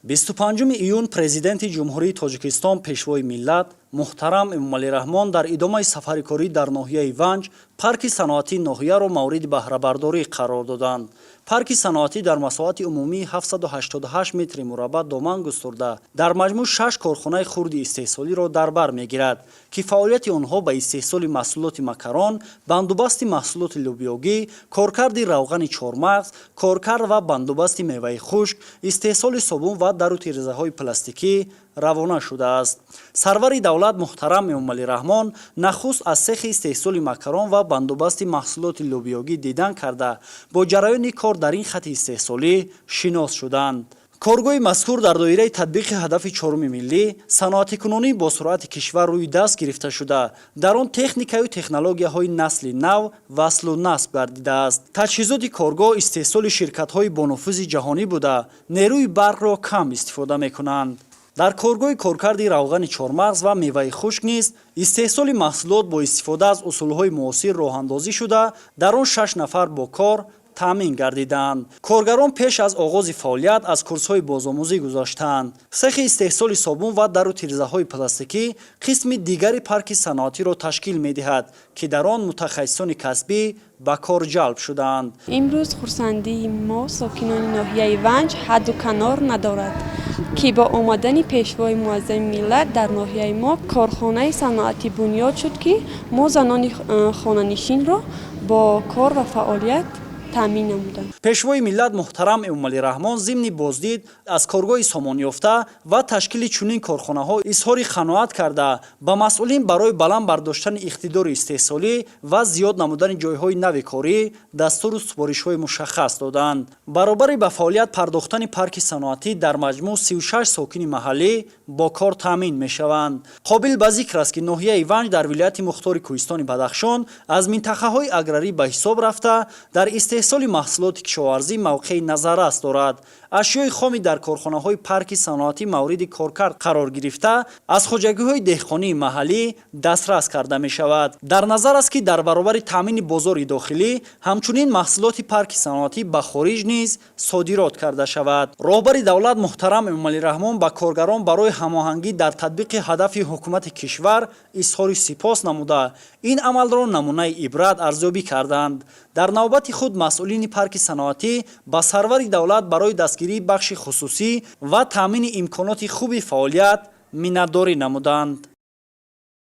25 июн президенти ҷумҳурии Тоҷикистон пешвои миллат муҳтарам Эмомалираҳмон дар идомаи сафари корӣ дар ноҳияи Ванҷ парки саноатии ноҳияро мавриди баҳрабардорӣ қарор доданд. Парки саноатӣ дар масоҳати умумии 788 метри мураббаъ доман густурда дар маҷмӯъ 6 корхонаи хурди истеҳсолиро дар бар мегирад, ки фаъолияти онҳо ба истеҳсоли маҳсулоти макарон, бандубасти маҳсулоти лӯбиёгӣ, коркарди равғани чормағз, коркард ва бандубасти меваи хушк, истеҳсоли собун ва дару тирезаҳои пластикӣ равона шудааст. Сарвари давлат муҳтарам Эмомалираҳмон нахуст аз сехи истеҳсоли макарон ва бандубасти маҳсулоти лӯбиёгӣ дидан карда бо ҷараёни кор дар ин хати истеҳсолӣ шинос шуданд. коргоҳи мазкур дар доираи татбиқи ҳадафи чоруми миллӣ саноатикунонӣ бо суръати кишвар рӯи даст гирифта шуда, дар он техникаю технологияҳои насли нав васлу насб гардидааст. Таҷҳизоти коргоҳ истеҳсоли ширкатҳои бонуфузи ҷаҳонӣ буда, нерӯи барқро кам истифода мекунанд. дар коргоҳи коркарди равғани чормағз ва меваи хушк низ истеҳсоли маҳсулот бо истифода аз усулҳои муосир роҳандозӣ шуда, дар он 6 нафар бо кор таъмин гардиданд. Коргарон пеш аз оғози фаъолият аз курсҳои бозомӯзӣ гузаштанд. Сехи истеҳсоли собун ва дару тирезаҳои пластикӣ қисми дигари парки саноатиро ташкил медиҳад, ки дар он мутахассисони касбӣ ба кор ҷалб шудаанд. имрӯз хурсандии мо сокинони ноҳияи Ванҷ ҳадду канор надорад, ки бо омадани пешвои муаззами миллат дар ноҳияи мо корхонаи саноатӣ бунёд шуд, ки мо занони хонанишинро бо кор ва фаъолият таъмин намуданд. пешвои миллат муҳтарам Эмомалираҳмон зимни боздид аз коргоҳи сомонёфта ва ташкили чунин корхонаҳо изҳори қаноат карда ба масъулин барои баланд бардоштани иқтидори истеҳсолӣ ва зиёд намудани ҷойҳои нави корӣ дастуру супоришҳои мушаххас доданд. баробари ба фаъолият пардохтани парки саноатӣ дар маҷмӯъ 36 сокини маҳаллӣ бо кор таъмин мешаванд. қобил ба зикр аст, ки ноҳияи Ванҷ дар вилояти мухтори Кӯҳистони Бадахшон аз минтақаҳои аграрӣ ба ҳисоб рафта дар истеҳсоли маҳсулоти кишоварзӣ мавқеи назаррас дорад. ашёи хоми дар корхонаҳои парки саноатӣ мавриди коркард қарор гирифта аз хоҷагиҳои деҳқонии маҳаллӣ дастрас карда мешавад. дар назар аст, ки дар баробари таъмини бозори дохилӣ ҳамчунин маҳсулоти парки саноатӣ ба хориҷ низ содирот карда шавад. роҳбари давлат муҳтарам Эмомалираҳмон ба коргарон барои ҳамоҳангӣ дар татбиқи ҳадафи ҳукумати кишвар изҳори сипос намуда, ин амалро намунаи ибрат арзёбӣ карданд. дар навбати худ масъулини парки саноатӣ ба сарвари давлат барои дастгирии бахши хусусӣ ва таъмини имконоти хуби фаъолият миннатдорӣ намуданд.